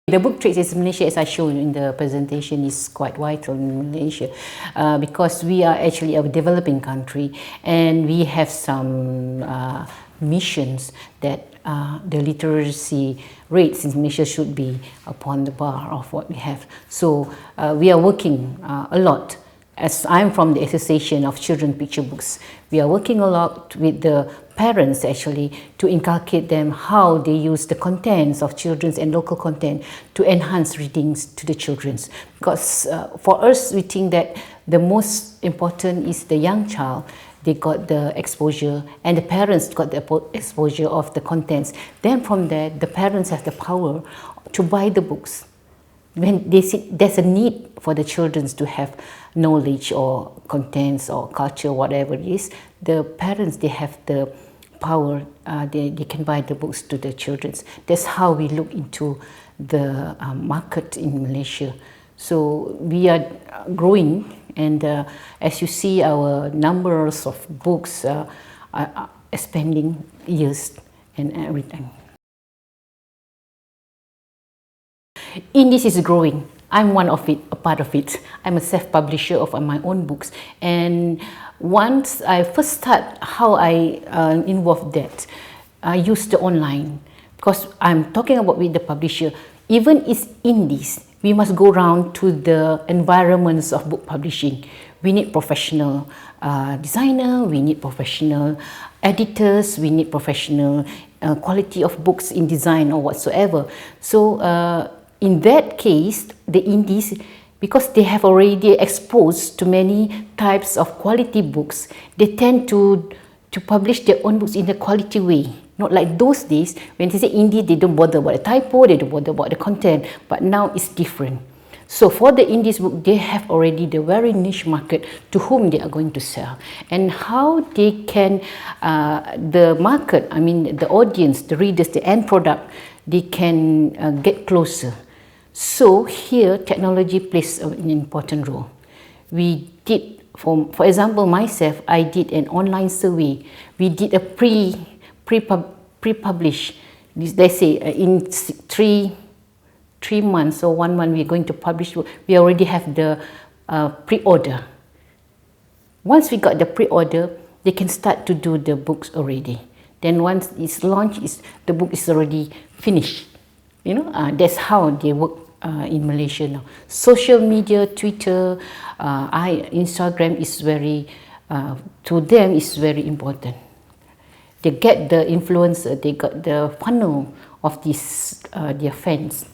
The book trade in Malaysia, as I showed in the presentation, is quite vital in Malaysia because we are actually a developing country and we have some missions that the literacy rates in Malaysia should be upon the bar of what we have. So we are working a lot. As I'm from the Association of Children Picture Books, we are working a lot with the parents actually to inculcate them how they use the contents of children's and local content to enhance readings to the children's. Because for us, we think that the most important is the young child. They got the exposure and the parents got the exposure of the contents. Then from there, the parents have the power to buy the books. When they see there's a need for the children to have knowledge or contents or culture, whatever it is, the parents, they have the power, they can buy the books to the children. That's how we look into the market in Malaysia. So we are growing, and as you see, our numbers of books are expanding years and every time. Indies is growing. I'm one of it, a part of it. I'm a self-publisher of my own books, and once I first start how I involved that, I used the online because I'm talking about with the publisher. Even it's indies, we must go around to the environments of book publishing. We need professional designer, we need professional editors, we need professional quality of books in design or whatsoever. So in that case, the indies, because they have already exposed to many types of quality books, they tend to publish their own books in a quality way. Not like those days, when they say indie, they don't bother about the typo, they don't bother about the content, but now it's different. So for the indies book, they have already the very niche market to whom they are going to sell. And how they can, the market, I mean the audience, the readers, the end product, they can get closer. So here, technology plays an important role. We did, for example, myself, I did an online survey. We did a pre-publish. They say in three months or 1 month we're going to publish. We already have the pre-order. Once we got the pre-order, they can start to do the books already. Then once it's launched, the book is already finished. You know, that's how they work in Malaysia now. Social media, Twitter, Instagram is very, to them is very important. They get the influencer, they got the funnel of this, their fans.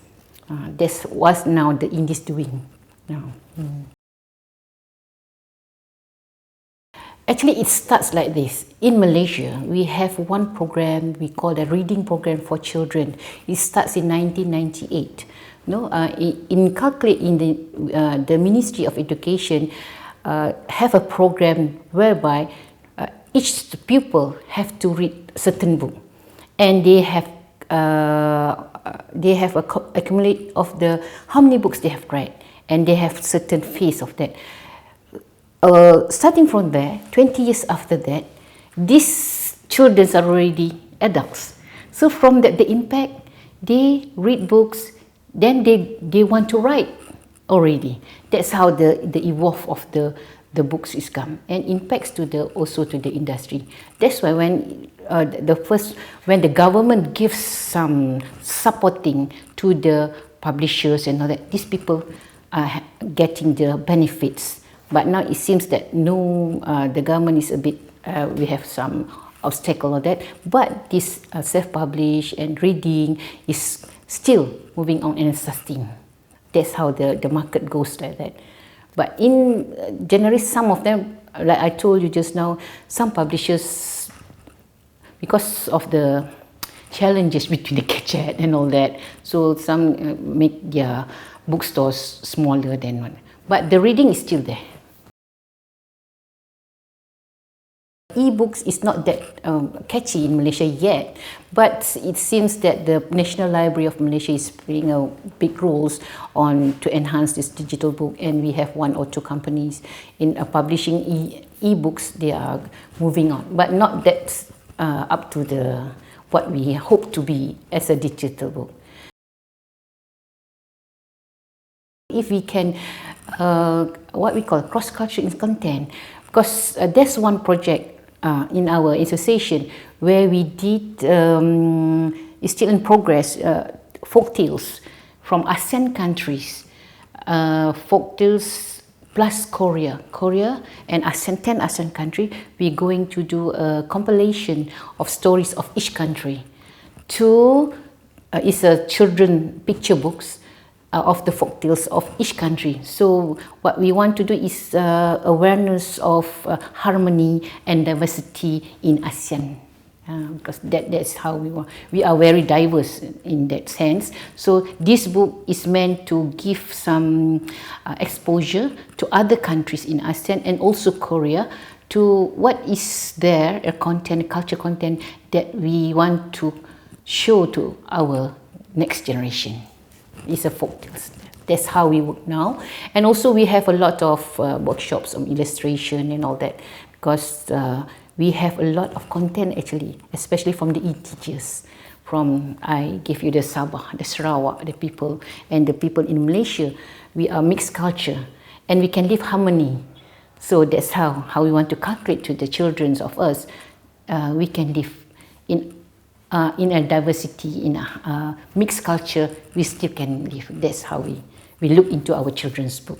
That's what now the indies doing now. Actually, it starts like this. In Malaysia, we have one program we call the Reading Program for Children. It starts in 1998. No, in the Ministry of Education have a program whereby each pupil have to read certain book, and they have accumulate of the how many books they have read, and they have certain phase of that. Starting from there, 20 years after that, these children are already adults. So from that, the impact, they read books, then they want to write already. That's how the evolve of the books is come and impacts to the also to the industry. That's why when when the government gives some supporting to the publishers and all that, these people are getting the benefits. But now it seems that no, the government is a bit, we have some obstacle of that. But this self-publish and reading is still moving on and sustain. That's how the market goes like that. But in generally, some of them, like I told you just now, some publishers, because of the challenges between the gadget and all that, so some make their bookstores smaller than one. But the reading is still there. E-books is not that catchy in Malaysia yet, but it seems that the National Library of Malaysia is playing a big roles on to enhance this digital book, and we have 1 or 2 companies in publishing e-books. They are moving on, but not that up to the what we hope to be as a digital book. if we can, what we call cross-cultural content, because there's one project in our association where we did, it's still in progress, folk tales from ASEAN countries, folk tales plus Korea and ASEAN, 10 ASEAN country. We're going to do a compilation of stories of each country. It's a children picture books of the folk tales of each country. So what we want to do is awareness of harmony and diversity in ASEAN. Because that's how we want. We are very diverse in that sense. So this book is meant to give some exposure to other countries in ASEAN and also Korea to what is there, a content, culture content that we want to show to our next generation. It's a folk tales. That's how we work now. And also we have a lot of workshops on illustration and all that, because we have a lot of content actually, especially from the e-teachers. From, I give you the Sabah, the Sarawak, the people, and the people in Malaysia. We are mixed culture and we can live harmony. So that's how we want to calculate to the children of us. We can live in a diversity, in a mixed culture, we still can live. That's how we look into our children's book.